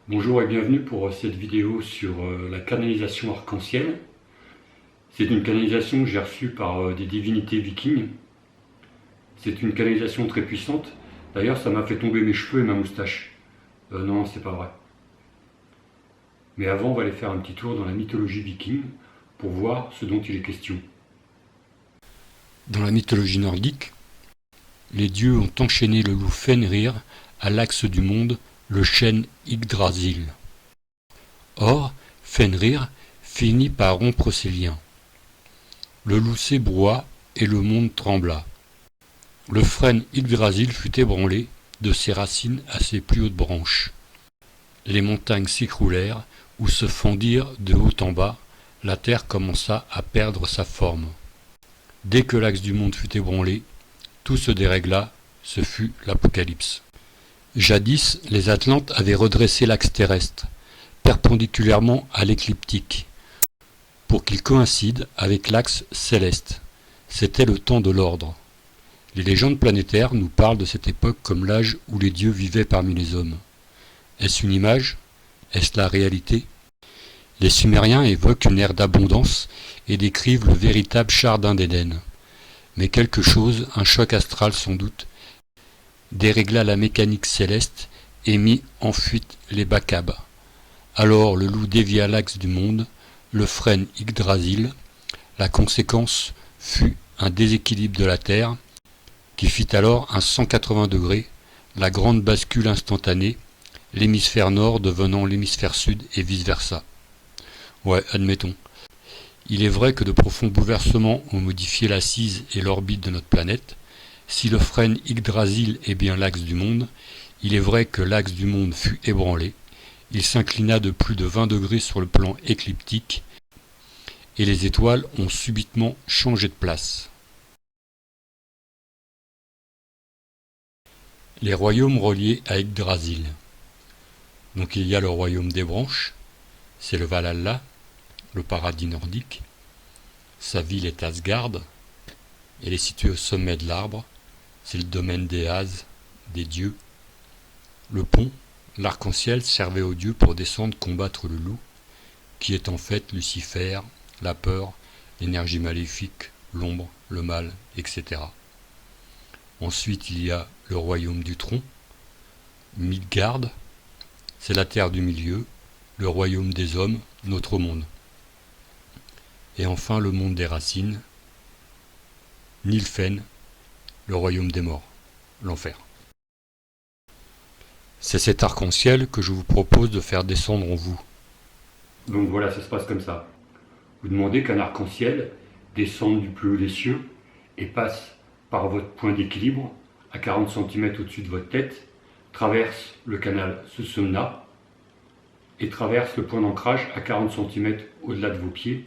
Bonjour et bienvenue pour cette vidéo sur la canalisation arc-en-ciel. C'est une canalisation que j'ai reçue par des divinités vikings. C'est une canalisation très puissante. D'ailleurs, ça m'a fait tomber mes cheveux et ma moustache. Non, c'est pas vrai. Mais avant, on va aller faire un petit tour dans la mythologie viking pour voir ce dont il est question. Dans la mythologie nordique, les dieux ont enchaîné le loup Fenrir à l'axe du monde, le chêne Yggdrasil. Or, Fenrir finit par rompre ses liens. Le loup s'ébroua et le monde trembla. Le frêne Yggdrasil fut ébranlé de ses racines à ses plus hautes branches. Les montagnes s'écroulèrent ou se fendirent de haut en bas, la terre commença à perdre sa forme. Dès que l'axe du monde fut ébranlé, tout se dérégla, ce fut l'apocalypse. Jadis, les Atlantes avaient redressé l'axe terrestre, perpendiculairement à l'écliptique, pour qu'il coïncide avec l'axe céleste. C'était le temps de l'ordre. Les légendes planétaires nous parlent de cette époque comme l'âge où les dieux vivaient parmi les hommes. Est-ce une image? Est-ce la réalité? Les Sumériens évoquent une ère d'abondance et décrivent le véritable jardin d'Éden. Mais quelque chose, un choc astral sans doute, dérégla la mécanique céleste et mit en fuite les Baccabes. Alors le loup dévia l'axe du monde, le frêne Yggdrasil. La conséquence fut un déséquilibre de la Terre, qui fit alors un 180 degrés, la grande bascule instantanée, l'hémisphère nord devenant l'hémisphère sud et vice-versa. Ouais, admettons. Il est vrai que de profonds bouleversements ont modifié l'assise et l'orbite de notre planète. Si le frêne Yggdrasil est bien l'axe du monde, il est vrai que l'axe du monde fut ébranlé. Il s'inclina de plus de 20 degrés sur le plan écliptique et les étoiles ont subitement changé de place. Les royaumes reliés à Yggdrasil. Donc il y a le royaume des branches, c'est le Valhalla, le paradis nordique. Sa ville est Asgard, elle est située au sommet de l'arbre, c'est le domaine des As, des dieux. Le pont, l'arc-en-ciel, servait aux dieux pour descendre combattre le loup, qui est en fait Lucifer, la peur, l'énergie maléfique, l'ombre, le mal, etc. Ensuite, il y a le royaume du tronc, Midgard, c'est la terre du milieu, le royaume des hommes, notre monde. Et enfin, le monde des racines, Nilfgaard, le royaume des morts, l'enfer. C'est cet arc-en-ciel que je vous propose de faire descendre en vous. Donc voilà, ça se passe comme ça. Vous demandez qu'un arc-en-ciel descende du plus haut des cieux et passe par votre point d'équilibre à 40 cm au-dessus de votre tête, traverse le canal Sushumna et traverse le point d'ancrage à 40 cm au-delà de vos pieds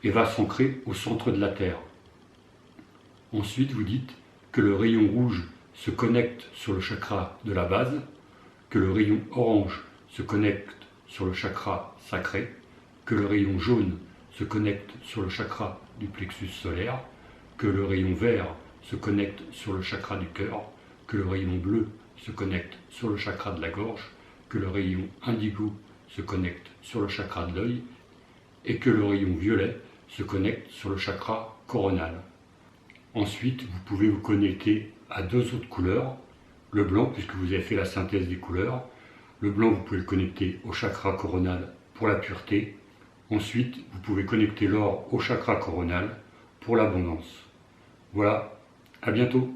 et va s'ancrer au centre de la Terre. Ensuite, vous dites que le rayon rouge se connecte sur le chakra de la base, que le rayon orange se connecte sur le chakra sacré, que le rayon jaune se connecte sur le chakra du plexus solaire, que le rayon vert se connecte sur le chakra du cœur, que le rayon bleu se connecte sur le chakra de la gorge, que le rayon indigo se connecte sur le chakra de l'œil et que le rayon violet se connecte sur le chakra coronal. Ensuite, vous pouvez vous connecter à deux autres couleurs, le blanc puisque vous avez fait la synthèse des couleurs. Le blanc, vous pouvez le connecter au chakra coronal pour la pureté. Ensuite, vous pouvez connecter l'or au chakra coronal pour l'abondance. Voilà, à bientôt.